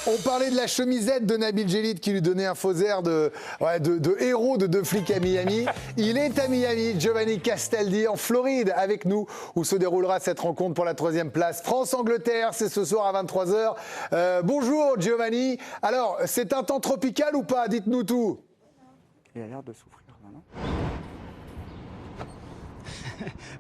On parlait de la chemisette de Nabil Djellit qui lui donnait un faux air de héros de deux flics à Miami. Il est à Miami, Giovanni Castaldi, en Floride, avec nous, où se déroulera cette rencontre pour la 3e place. France-Angleterre, c'est ce soir à 23 h. Bonjour Giovanni. Alors, c'est un temps tropical ou pas? Dites-nous tout. Il a l'air de souffrir, non?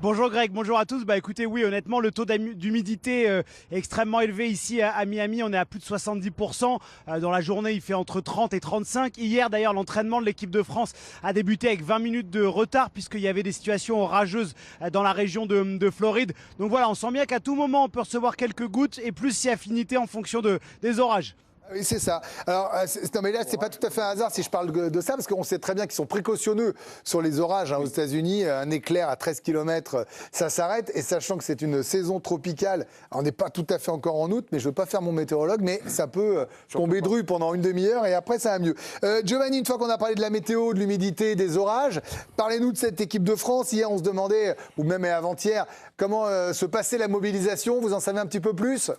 Bonjour Greg, bonjour à tous. Bah écoutez, oui, honnêtement, le taux d'humidité est extrêmement élevé ici à Miami. On est à plus de 70%. Dans la journée, il fait entre 30 et 35. Hier, d'ailleurs, l'entraînement de l'équipe de France a débuté avec 20 minutes de retard puisqu'il y avait des situations orageuses dans la région de Floride. Donc voilà, on sent bien qu'à tout moment, on peut recevoir quelques gouttes et plus si affinité en fonction des orages. Oui, c'est ça. Alors, non, mais là, c'est pas tout à fait un hasard si je parle de ça, parce qu'on sait très bien qu'ils sont précautionneux sur les orages aux États-Unis. Un éclair à 13 km, ça s'arrête. Et sachant que c'est une saison tropicale, on n'est pas tout à fait encore en août, mais je ne veux pas faire mon météorologue, mais ça peut tomber dru pendant une demi-heure et après, ça va mieux. Giovanni, une fois qu'on a parlé de la météo, de l'humidité, des orages, parlez-nous de cette équipe de France. Hier, on se demandait, ou même avant-hier, comment se passait la mobilisation. Vous en savez un petit peu plus ?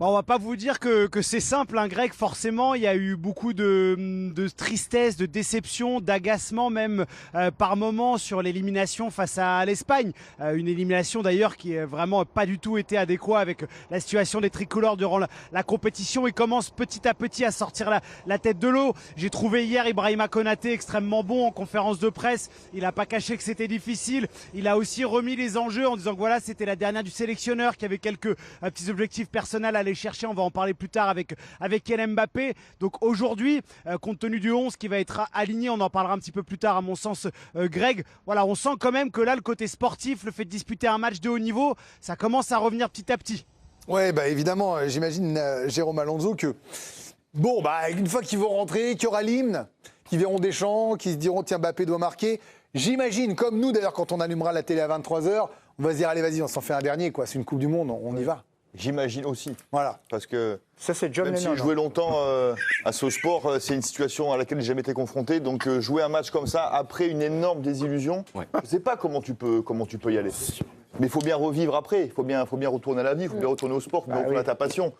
Bon, on va pas vous dire que c'est simple, hein, Greg. Forcément, il y a eu beaucoup de tristesse, de déception, d'agacement même par moment sur l'élimination face à l'Espagne. Une élimination d'ailleurs qui est vraiment pas du tout été adéquate avec la situation des tricolores durant la compétition. Ils commencent petit à petit à sortir la tête de l'eau. J'ai trouvé hier Ibrahima Konaté extrêmement bon en conférence de presse. Il n'a pas caché que c'était difficile. Il a aussi remis les enjeux en disant que voilà, c'était la dernière du sélectionneur, qui avait quelques petits objectifs personnels à aller chercher. On va en parler plus tard avec Kylian Mbappé. Donc aujourd'hui, compte tenu du 11 qui va être aligné, on en parlera un petit peu plus tard à mon sens, Greg. Voilà, on sent quand même que là, le côté sportif, le fait de disputer un match de haut niveau, ça commence à revenir petit à petit. Ouais, bah évidemment, j'imagine Jérôme Alonso que bon, bah une fois qu'ils vont rentrer, qu'il y aura l'hymne, qu'ils verront Deschamps, qu'ils se diront tiens Mbappé doit marquer. J'imagine, comme nous d'ailleurs, quand on allumera la télé à 23 h, on va se dire allez vas-y, on s'en fait un dernier quoi. C'est une Coupe du Monde, on y va. J'imagine aussi. Voilà. Parce que Ça, c'est John même si Lennon, j'ai joué longtemps à ce sport, c'est une situation à laquelle j'ai jamais été confronté. Donc jouer un match comme ça après une énorme désillusion, je ne sais pas comment tu peux y aller. Mais il faut bien revivre après. Il faut bien retourner à la vie, il faut bien retourner au sport, il faut bien retourner à ta passion.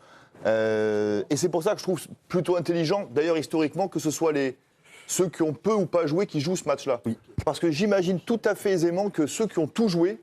Et c'est pour ça que je trouve plutôt intelligent, d'ailleurs historiquement, que ce soit ceux qui ont peu ou pas joué qui jouent ce match-là. Oui. Parce que j'imagine tout à fait aisément que ceux qui ont tout joué,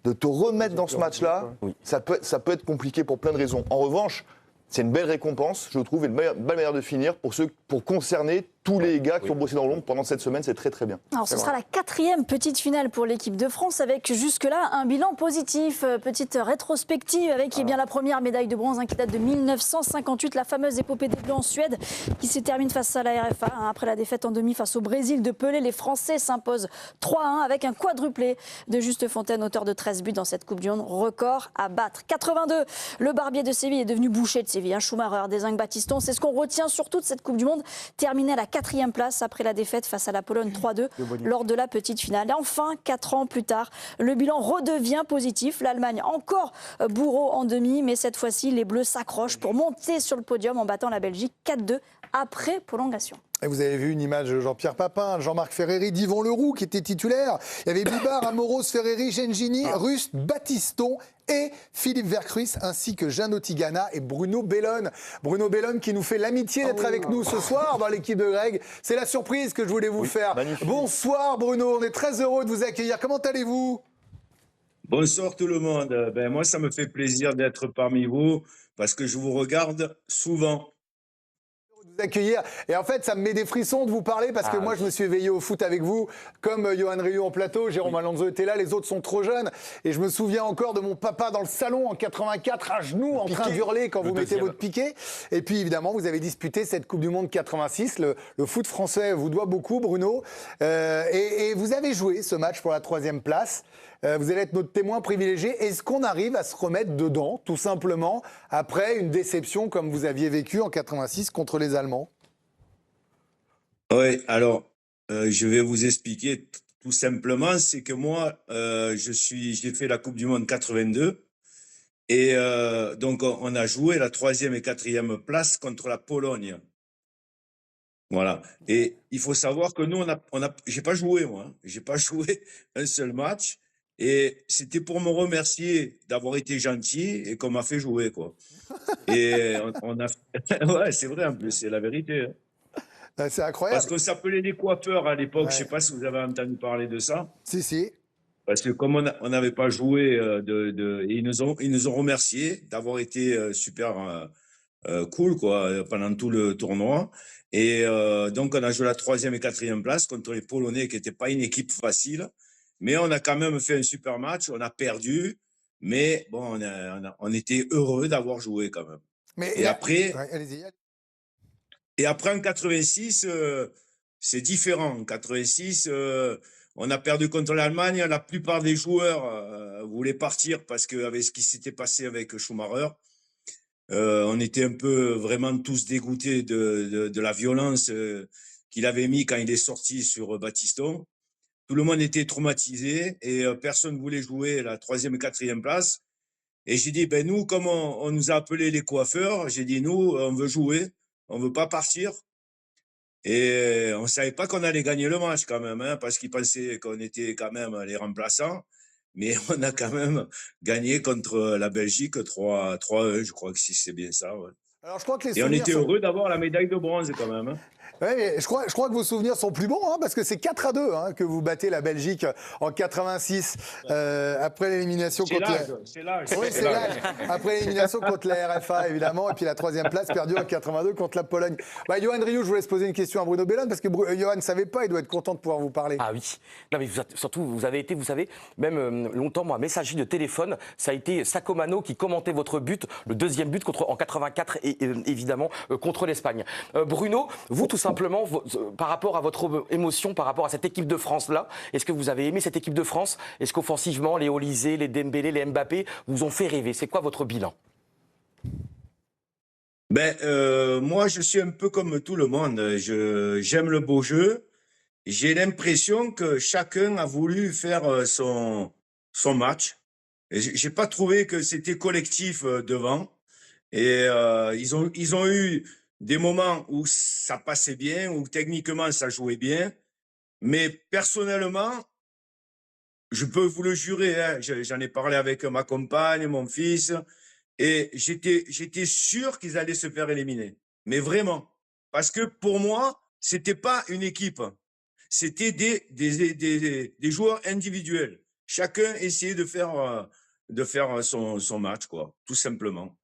de te remettre dans ce match-là, oui, ça peut être compliqué pour plein de raisons. En revanche, c'est une belle récompense, je trouve, et une belle manière de finir pour concerner tous les gars qui ont bossé dans l'ombre pendant cette semaine. C'est très très bien. Alors ce sera la 4e petite finale pour l'équipe de France avec jusque-là un bilan positif. Petite rétrospective avec la première médaille de bronze qui date de 1958, la fameuse épopée des Bleus en Suède qui se termine face à la RFA. Après la défaite en demi face au Brésil de Pelé, les Français s'imposent 3-1 avec un quadruplé de Juste Fontaine, auteur de 13 buts dans cette Coupe du Monde, record à battre. 82, le Barbier de Séville est devenu boucher de Séville. Schumacher, Dezingue, Battiston, c'est ce qu'on retient surtout de cette Coupe du Monde, terminée à la 4e place après la défaite face à la Pologne 3-2 lors de la petite finale. Et enfin, 4 ans plus tard, le bilan redevient positif. L'Allemagne encore bourreau en demi, mais cette fois-ci, les Bleus s'accrochent pour monter sur le podium en battant la Belgique 4-2 après prolongation. Et vous avez vu une image de Jean-Pierre Papin, Jean-Marc Ferreri, d'Yvon Leroux qui était titulaire. Il y avait Bibar, Amoros, Ferreri, Gengini, Rust, Battiston et Philippe Vercruis, ainsi que Jeannot Tigana et Bruno Bellone. Bruno Bellone qui nous fait l'amitié d'être avec nous ce soir dans l'équipe de Greg. C'est la surprise que je voulais vous faire. Magnifique. Bonsoir Bruno, on est très heureux de vous accueillir. Comment allez-vous ? Bonsoir tout le monde. Moi, ça me fait plaisir d'être parmi vous parce que je vous regarde souvent. Accueillir. Et en fait, ça me met des frissons de vous parler parce que moi, je me suis éveillé au foot avec vous, comme Johan Rioux en plateau, Jérôme Alonso était là, les autres sont trop jeunes. Et je me souviens encore de mon papa dans le salon en 84, à genoux, en train d'hurler quand vous mettez votre piqué. Et puis, évidemment, vous avez disputé cette Coupe du Monde 86. Le foot français vous doit beaucoup, Bruno. Et vous avez joué ce match pour la 3e place. Vous allez être notre témoin privilégié. Est-ce qu'on arrive à se remettre dedans, tout simplement, après une déception comme vous aviez vécu en 86 contre les Allemands ? Oui, alors, je vais vous expliquer tout simplement. C'est que moi, j'ai fait la Coupe du Monde 82. Et donc, on a joué la 3e et 4e place contre la Pologne. Voilà. Et il faut savoir que nous, j'ai pas joué, moi. J'ai pas joué un seul match. Et c'était pour me remercier d'avoir été gentil et qu'on m'a fait jouer, quoi. Et on a... Ouais, c'est vrai, en plus, c'est la vérité. Hein. C'est Parce incroyable. qu'on s'appelait les coiffeurs à l'époque. Ouais. Je sais pas si vous avez entendu parler de ça. Si, si. Parce que comme on n'avait pas joué, et ils nous ont remerciés d'avoir été super cool, quoi, pendant tout le tournoi. Et donc, on a joué la 3e et 4e place contre les Polonais, qui n'étaient pas une équipe facile. Mais on a quand même fait un super match. On a perdu. Mais bon, on était heureux d'avoir joué quand même. Mais Et après, ouais, allez-y. et après, en 86, c'est différent. En 86, on a perdu contre l'Allemagne. La plupart des joueurs voulaient partir parce qu'avec ce qui s'était passé avec Schumacher, on était un peu vraiment tous dégoûtés de la violence qu'il avait mis quand il est sorti sur Battiston. Tout le monde était traumatisé et personne ne voulait jouer la 3e et 4e place. Et j'ai dit, ben nous, comme on nous a appelés les coiffeurs, j'ai dit, nous, on veut jouer, on veut pas partir. Et on savait pas qu'on allait gagner le match quand même, hein, parce qu'ils pensaient qu'on était quand même les remplaçants. Mais on a quand même gagné contre la Belgique 3-1, je crois que si c'est bien ça. Ouais. Alors, je crois que les Et on souvenirs était sont... heureux d'avoir la médaille de bronze quand même. Hein. Ouais, mais je crois que vos souvenirs sont plus bons, hein, parce que c'est 4-2 hein, que vous battez la Belgique en 86 après l'élimination contre C'est l'âge. Oui, c'est l'âge. Après l'élimination contre la RFA, évidemment, et puis la 3e place perdue en 82 contre la Pologne. Bah, Johan Rioux, je voulais se poser une question à Bruno Bellone, parce que Johan ne savait pas, il doit être content de pouvoir vous parler. Ah oui. Non, mais surtout, vous avez été, vous savez, même longtemps, moi, messager de téléphone, ça a été Sacomano qui commentait votre but, le 2e but en 84, et évidemment, contre l'Espagne. Bruno, vous, tout simplement, par rapport à votre émotion, par rapport à cette équipe de France-là, est-ce que vous avez aimé cette équipe de France? Est-ce qu'offensivement, les Olysée, les Dembélé, les Mbappé vous ont fait rêver? C'est quoi votre bilan? Moi, je suis un peu comme tout le monde. J'aime le beau jeu. J'ai l'impression que chacun a voulu faire son match. Et j'ai pas trouvé que c'était collectif devant. Et ils ont eu des moments où ça passait bien, où techniquement ça jouait bien. Mais personnellement, je peux vous le jurer, hein, j'en ai parlé avec ma compagne, mon fils, et j'étais sûr qu'ils allaient se faire éliminer. Mais vraiment. Parce que pour moi, c'était pas une équipe. C'était des joueurs individuels. Chacun essayait de faire son match, quoi, tout simplement.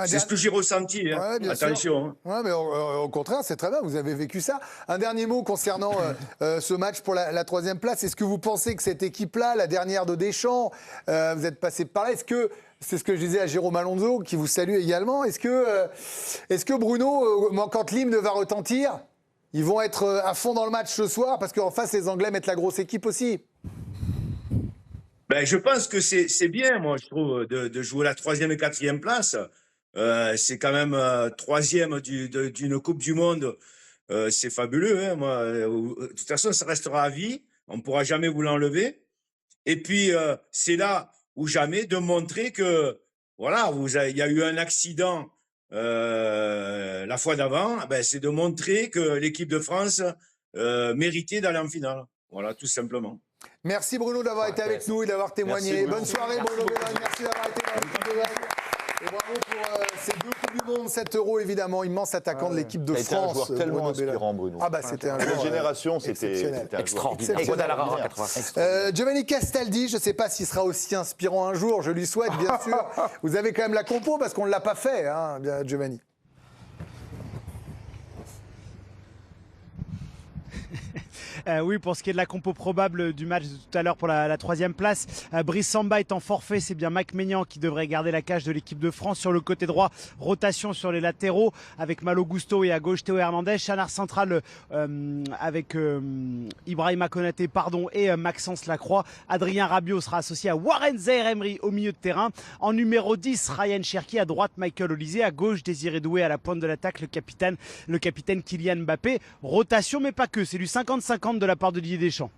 C'est ce que j'ai ressenti. Hein. Ouais, bien Attention. Hein. Ouais, mais au contraire, c'est très bien, vous avez vécu ça. Un dernier mot concernant ce match pour la 3e place. Est-ce que vous pensez que cette équipe-là, la dernière de Deschamps, vous êtes passé par là, est-ce que, c'est ce que je disais à Jérôme Alonso, qui vous salue également, est-ce que Bruno, quand l'hymne va retentir, ils vont être à fond dans le match ce soir, parce qu'en face, les Anglais mettent la grosse équipe aussi? Je pense que c'est bien, moi, je trouve, de jouer la 3e et 4e place. C'est quand même 3e d'une Coupe du Monde. C'est fabuleux. Hein, moi. De toute façon, ça restera à vie. On ne pourra jamais vous l'enlever. Et puis, c'est là ou jamais de montrer que, voilà, il y a eu un accident la fois d'avant. C'est de montrer que l'équipe de France méritait d'aller en finale. Voilà, tout simplement. Merci Bruno d'avoir été avec nous et d'avoir témoigné. Bonne soirée Bruno Bellone, merci d'avoir été dans l'équipe de Vague. Et bravo pour ces 2 Coupes du Monde, 7 € évidemment, immense attaquant de l'équipe de C'était un France. joueur tellement Bruno Bellone. inspirant, Bruno. Ah bah c'était un Cette joueur génération, c'était exceptionnel. un Extraordinaire. Exceptionnel. Guadalajara, 80. Giovanni Castaldi, je ne sais pas s'il sera aussi inspirant un jour, je lui souhaite bien sûr. Vous avez quand même la compo parce qu'on ne l'a pas fait, hein, Giovanni. Oui, pour ce qui est de la compo probable du match de tout à l'heure pour la 3e place, Brice Samba étant forfait, c'est bien Mike Maignan qui devrait garder la cage de l'équipe de France. Sur le côté droit, rotation sur les latéraux avec Malo Gusto et à gauche Théo Hernandez. Chanard central avec Ibrahima Konaté et Maxence Lacroix. Adrien Rabiot sera associé à Warren Zaïre-Emery au milieu de terrain. En numéro 10, Ryan Cherki, à droite Michael Olysée, à gauche Désiré Doué, à la pointe de l'attaque le capitaine Kylian Mbappé. Rotation mais pas que, c'est du 50-50 de la part de Didier Deschamps.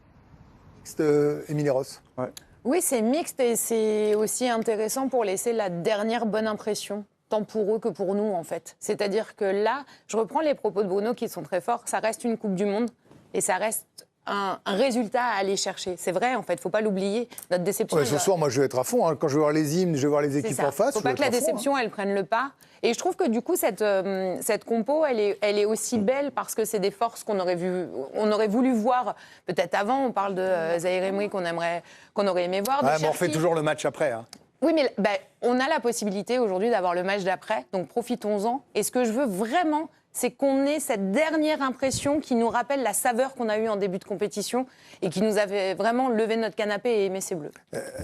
Émilie Ross. Ouais. Oui, c'est mixte et c'est aussi intéressant pour laisser la dernière bonne impression, tant pour eux que pour nous en fait. C'est-à-dire que là, je reprends les propos de Bruno qui sont très forts, ça reste une Coupe du Monde et ça reste un résultat à aller chercher. C'est vrai, en fait, il ne faut pas l'oublier. Notre déception... Ouais, ce soir, moi, je vais être à fond. Hein. Quand je vais voir les hymnes, je vais voir les équipes en face. Il ne faut pas que la déception, elle prenne le pas. Et je trouve que du coup, cette compo, elle est aussi belle parce que c'est des forces qu'on aurait voulu voir peut-être avant. On parle de Zahir Emery qu'on aurait aimé voir. Ouais, mais on fait toujours le match après. Hein. Oui, mais on a la possibilité aujourd'hui d'avoir le match d'après, donc profitons-en. Et ce que je veux vraiment, c'est qu'on ait cette dernière impression qui nous rappelle la saveur qu'on a eue en début de compétition et qui nous avait vraiment levé notre canapé et aimé ses bleus.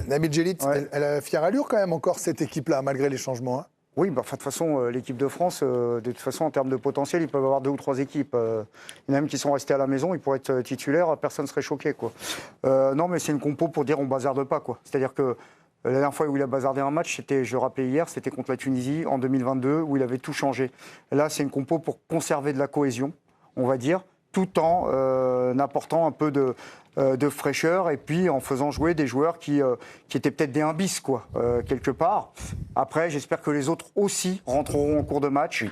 Nabil Djellit, elle a fière allure quand même encore, cette équipe-là, malgré les changements. Hein. Oui, de toute façon, l'équipe de France, de toute façon, en termes de potentiel, ils peuvent avoir 2 ou 3 équipes. Il y en a même qui sont restés à la maison, ils pourraient être titulaires, personne ne serait choqué. Quoi. Non, mais c'est une compo pour dire on bazarde pas. Quoi. C'est-à-dire que la dernière fois où il a bazardé un match, je rappelais hier, c'était contre la Tunisie en 2022, où il avait tout changé. Là, c'est une compo pour conserver de la cohésion, on va dire, tout en apportant un peu de fraîcheur et puis en faisant jouer des joueurs qui étaient peut-être des imbis, quoi, quelque part. Après, j'espère que les autres aussi rentreront en cours de match. Oui.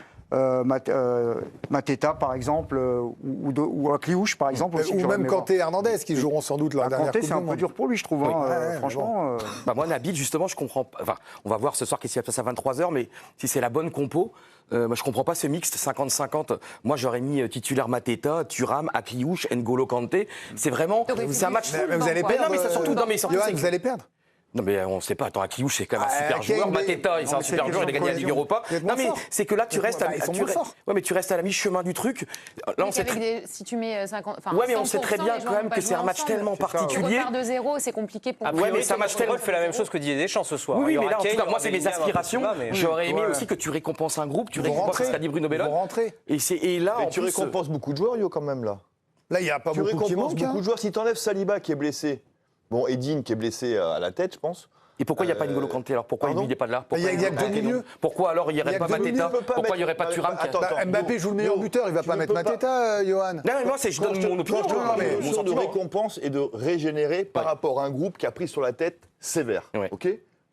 Mateta, par exemple, ou Akliouche, par exemple. Aussi, ou même Kanté et Hernandez, qui joueront sans doute leur dernière Kanté, Coupe c'est un du peu Monde. dur pour lui, je trouve. Oui. Franchement. Moi, Nabil, justement, je comprends pas. Enfin, on va voir ce soir qu'est-ce qui va se passer à 23h, mais si c'est la bonne compo, moi, je comprends pas ce mixte 50-50. Moi, j'aurais mis titulaire Mateta, Thuram, Akliouche, N'Golo Kanté. C'est vraiment. C'est un match. Mais vous allez perdre. Non, mais c'est surtout. Non, mais surtout. Johan, vous allez perdre. Non mais on ne sait pas, attends, Akliouche c'est quand même un super joueur, Mateta c'est un super joueur, il a gagné la Ligue Europa. Non mais c'est que là tu restes tu restes à la mi-chemin du truc. Là on sait si tu mets 50 ouais mais on sait très bien quand même que c'est un match tellement particulier. On part de 0, c'est compliqué pour ouais mais c'est un match tellement fait la même chose que Didier Deschamps ce soir. Oui mais là en tout cas moi c'est mes aspirations. J'aurais aimé aussi que tu récompenses un groupe, tu récompenses ce qu'a dit Bruno Bellone. Et là tu récompenses beaucoup de joueurs Yo quand même là. Là il n'y a pas beaucoup qui manquent. Beaucoup de joueurs. Si tu enlèves Saliba qui est blessé, bon Edine qui est blessé à la tête je pense. Et pourquoi il n'y a pas N'Golo Kanté alors? Pourquoi il n'est pas là? Il y a que 2 milieux. Pourquoi alors il n'y aurait pas Mateta? Pourquoi il n'y aurait pas Thuram? Mbappé joue le meilleur buteur, il ne va pas mettre Mateta, Johan. Non, mais moi, je donne mon opinion. Mon sens de récompense et de régénérer par rapport à un groupe qui a pris sur la tête sévère. Ok,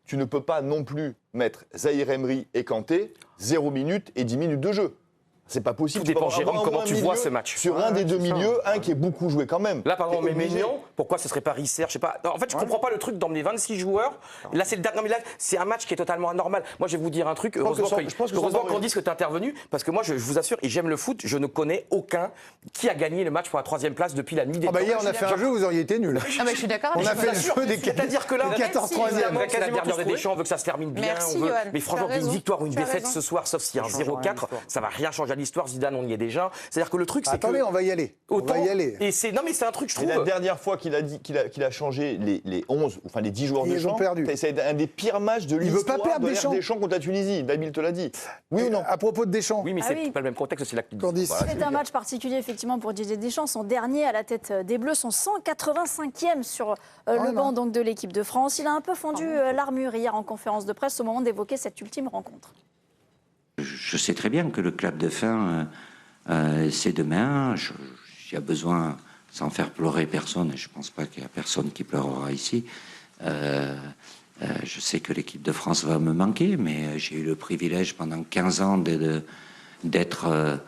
tu ne peux pas non plus mettre Zahir Emery et Kanté 0 minutes et 10 minutes de jeu. C'est pas possible. Tout dépend, Jérôme, comment tu vois ce match. Sur un des deux milieux, un qui est beaucoup joué quand même. Là, par exemple, on met Maignan, pourquoi ce serait pas Risser? Je sais pas. En fait, je comprends pas le truc d'emmener 26 joueurs. Là, c'est le dernier. Non, mais là, c'est un match qui est totalement anormal. Moi, je vais vous dire un truc. Heureusement qu'on dise que tu es intervenu, parce que moi, je vous assure, et j'aime le foot, je ne connais aucun qui a gagné le match pour la 3e place depuis la nuit des temps. Hier, on a fait un jeu, vous auriez été nuls. Ah, je suis d'accord. On a fait le jeu des 14 C'est-à-dire que là, 14 3e. C'est la dernière des Deschamps, on veut que ça se termine bien. Mais franchement, une victoire ou une défaite ce soir, sauf s'il y a un 0-4, ça va rien changer à l'histoire. Zidane, on y est déjà. C'est-à-dire que le truc, c'est que... Attendez, on va y aller. Autant, on va y aller. Et non, mais c'est un truc, je trouve... Et la dernière fois qu'il a dit qu'il a changé les 11, enfin les 10 joueurs de Deschamps, c'est un des pires matchs de l'histoire de l'ère Deschamps contre la Tunisie. Nabil te l'a dit. Oui ou non? À propos de Deschamps. Oui, mais c'est pas le même contexte, c'est là que... C'est un match particulier, effectivement, pour Didier Deschamps. Son dernier à la tête des Bleus, son 185e sur le banc donc, de l'équipe de France. Il a un peu fendu l'armure hier en conférence de presse au moment d'évoquer cette ultime rencontre. Je sais très bien que le clap de fin... c'est demain, il y a besoin, sans faire pleurer personne, et je ne pense pas qu'il y a personne qui pleurera ici, je sais que l'équipe de France va me manquer, mais j'ai eu le privilège pendant 15 ans d'être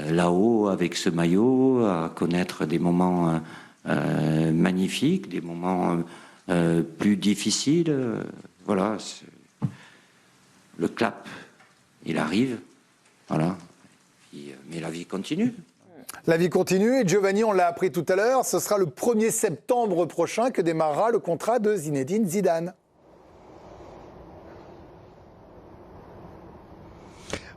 là-haut avec ce maillot, à connaître des moments magnifiques, des moments plus difficiles. Voilà, le clap, il arrive, voilà. Mais la vie continue. La vie continue et Giovanni, on l'a appris tout à l'heure, ce sera le 1er septembre prochain que démarrera le contrat de Zinedine Zidane.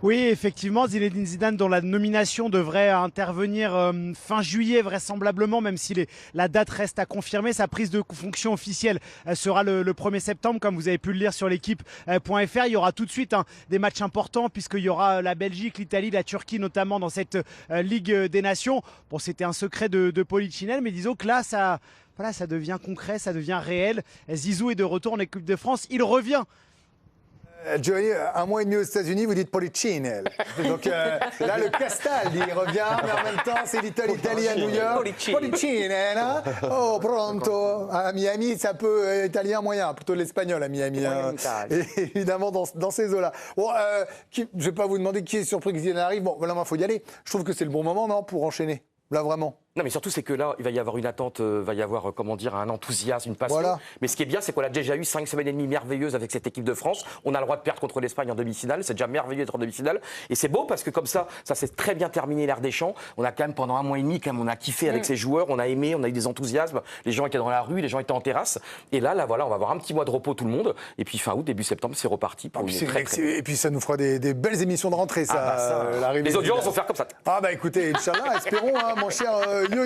Oui, effectivement, Zinedine Zidane, dont la nomination devrait intervenir fin juillet vraisemblablement, même si la date reste à confirmer. Sa prise de fonction officielle sera le 1er septembre, comme vous avez pu le lire sur l'équipe.fr. Il y aura tout de suite des matchs importants, puisqu'il y aura la Belgique, l'Italie, la Turquie notamment dans cette Ligue des Nations. Bon, c'était un secret de Polichinelle, mais disons que là, ça devient concret, ça devient réel. Zizou est de retour en équipe de France. Il revient. Giovanni, 1 mois et demi aux États-Unis, vous dites Polichinelle. Donc là, le Castaldi revient, mais en même temps, c'est l'Italie à New York. Polichinelle, hein? Oh, pronto. À Miami, c'est un peu italien moyen, plutôt l'espagnol à Miami. Hein. Et évidemment, dans ces eaux-là. Bon, je ne vais pas vous demander qui est surpris que Zidane arrive. Bon, là, il faut y aller. Je trouve que c'est le bon moment, non, pour enchaîner. Là, vraiment. Non, mais surtout, c'est que là, il va y avoir une attente, va y avoir, comment dire, un enthousiasme, une passion. Voilà. Mais ce qui est bien, c'est qu'on a déjà eu 5 semaines et demie merveilleuses avec cette équipe de France. On a le droit de perdre contre l'Espagne en demi-finale. C'est déjà merveilleux d'être en demi-finale. Et c'est beau parce que comme ça s'est très bien terminé l'ère des champs. On a quand même, pendant 1 mois et demi, on a kiffé avec ces joueurs. On a aimé, on a eu des enthousiasmes. Les gens étaient dans la rue, les gens étaient en terrasse. Et là, voilà, on va avoir un petit mois de repos tout le monde. Et puis fin août, début septembre, c'est reparti pour une Et puis ça nous fera des belles émissions de rentrée, ça. Les audiences vont faire comme ça. Ah bah écoutez, Inch'Allah, espérons, hein, mon cher Yo.